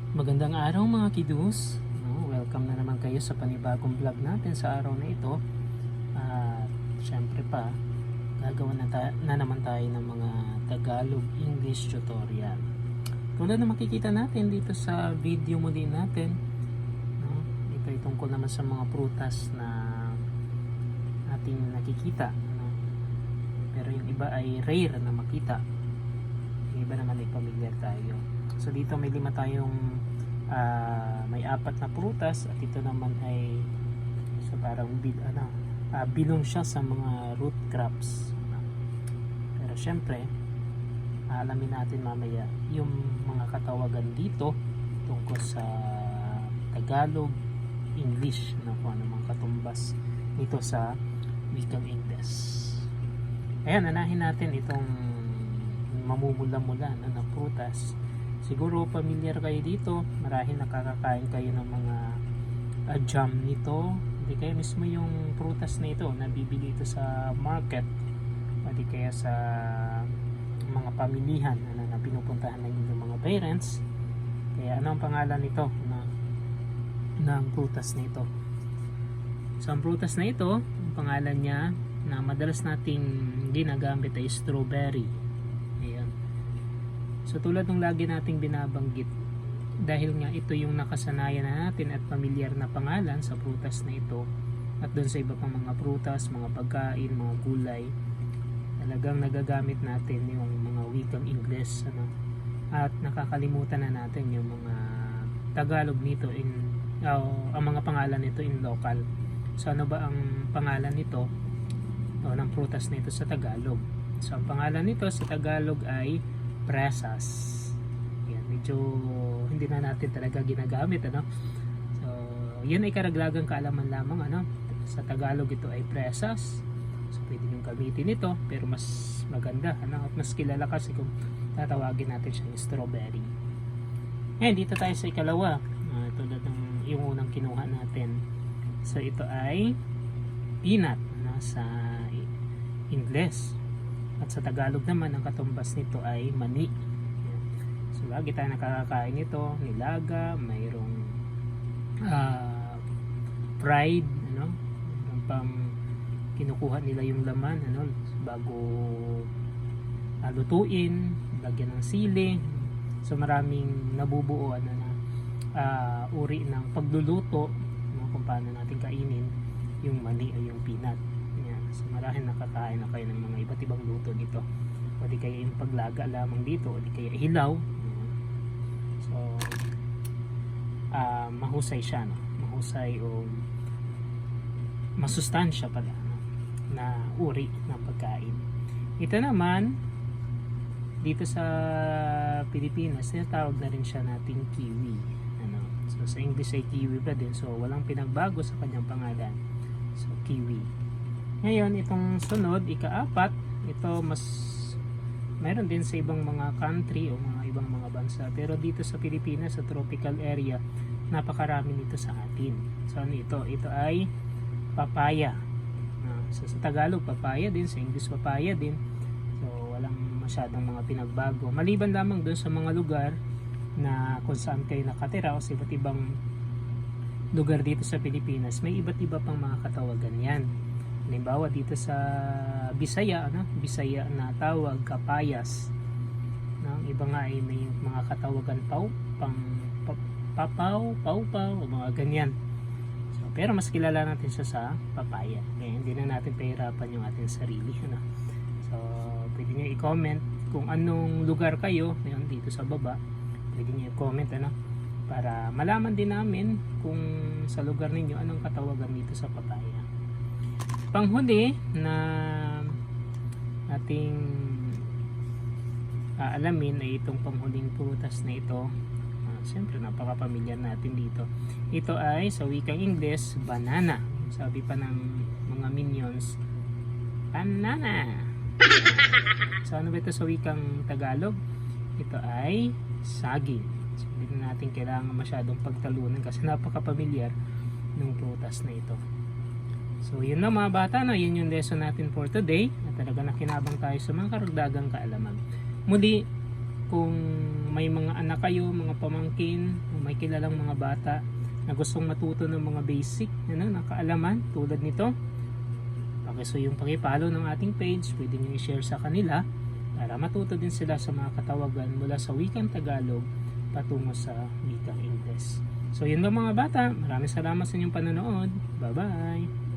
Magandang araw mga kidus. Welcome na naman kayo sa panibagong vlog natin sa araw na ito. At syempre pa, gagawa na naman tayo ng mga Tagalog English tutorial. Tulad na makikita natin dito sa video muli natin, no? Ito ay tungkol naman sa mga prutas na ating nakikita, no? Pero yung iba ay rare na makita, yung iba naman ay familiar tayo. So dito may lima tayong may apat na prutas at ito naman ay so parang bilong siya sa mga root crops. Pero syempre alamin natin mamaya yung mga katawagan dito tungkol sa Tagalog English na kung ano mga katumbas nito sa wikang Ingles. Ayan, anahin natin itong mamumula-mula na prutas. Siguro familiar kayo dito, marahil nakakakain kayo ng mga jam nito. Hindi kayo mismo yung prutas na ito nabibili ito sa market o di kaya sa mga pamilihan na pinupuntahan ng inyong mga parents. Kaya ano ang pangalan nito ng prutas na ito? So ang prutas na ito, ang pangalan niya na madalas nating ginagamit ay strawberry. So tulad ng lagi nating binabanggit, dahil nga ito yung nakasanayan na natin at pamilyar na pangalan sa prutas na ito at doon sa iba pang mga prutas, mga pagkain, mga gulay, talagang nagagamit natin yung mga wikang Ingles, at nakakalimutan na natin yung mga Tagalog nito ang mga pangalan nito in local. So ano ba ang pangalan nito ng prutas na ito sa Tagalog? So ang pangalan nito sa Tagalog ay presas. Yan, medyo hindi na natin talaga ginagamit, So, yun ay karagdagang kaalaman lamang, Sa Tagalog ito ay presas. So, pwede nyo gamitin ito, pero mas maganda, At mas kilala kasi kung tatawagin natin siyang strawberry. Ngayon, dito tayo sa ikalawa. Tulad ng yung unang kinuha natin. So, ito ay peanut, sa Ingles. At sa Tagalog naman, ang katumbas nito ay mani. So, lagi tayo nakakakain nito. Nilaga, mayroong fried, pang kinukuha nila yung laman, bago lutuin, lagyan ng sili. So, maraming nabubuo, uri ng pagluluto, kung paano natin kainin yung mani o yung peanut. So marahil nakakain na kayo ng mga iba't ibang luto dito, o di kaya yung paglaga lamang dito, o di kaya hilaw. So mahusay siya, mahusay o masustansya pala, na uri ng pagkain. Ito naman dito sa Pilipinas, tinatawag na rin siya nating kiwi, so sa English ay kiwi pa din, so walang pinagbago sa kanyang pangalan. So kiwi. Ngayon, itong sunod, ika-apat, ito mas mayroon din sa ibang mga country o mga ibang mga bansa. Pero dito sa Pilipinas, sa tropical area, napakarami nito sa atin. So ano ito? Ito ay papaya. So sa Tagalog, papaya din. Sa English, papaya din. So walang masyadong mga pinagbago. Maliban lamang doon sa mga lugar na kung saan kayo nakatira o sa iba't ibang lugar dito sa Pilipinas, may iba't iba pang mga katawagan yan. Halimbawa dito sa Bisaya, Bisaya na tawag kapayas. Iba nga ay may mga katawagan papaw, pawpaw, o mga ganyan. So, pero mas kilala natin siya sa papaya. Kaya hindi na natin pahirapan yung ating sarili. So, pwede nyo i-comment kung anong lugar kayo. Ngayon, dito sa baba, pwede nyo i-comment, para malaman din namin kung sa lugar ninyo anong katawagan dito sa papaya. Panghuli na ating alamin ay itong panghuling prutas na ito. Siyempre napaka-pamilyar natin dito. Ito ay sa wikang Ingles, banana. Sabi pa ng mga minions, banana. So ano ba ito sa wikang Tagalog? Ito ay saging. So hindi natin kailangan masyadong pagtalunan kasi napaka-pamilyar ng prutas na ito. So yun na mga bata, yun yung lesson natin for today. At talaga nakinabang tayo sa mga karagdagang kaalaman. Muli, kung may mga anak kayo, mga pamangkin, o may kilalang mga bata na gustong matuto ng mga basic na kaalaman tulad nito, yung pakipalo ng ating page, pwede nyo i-share sa kanila para matuto din sila sa mga katawagan mula sa wikang Tagalog patungo sa wikang Ingles. So yun lang mga bata, maraming salamat sa inyong panonood. Bye bye!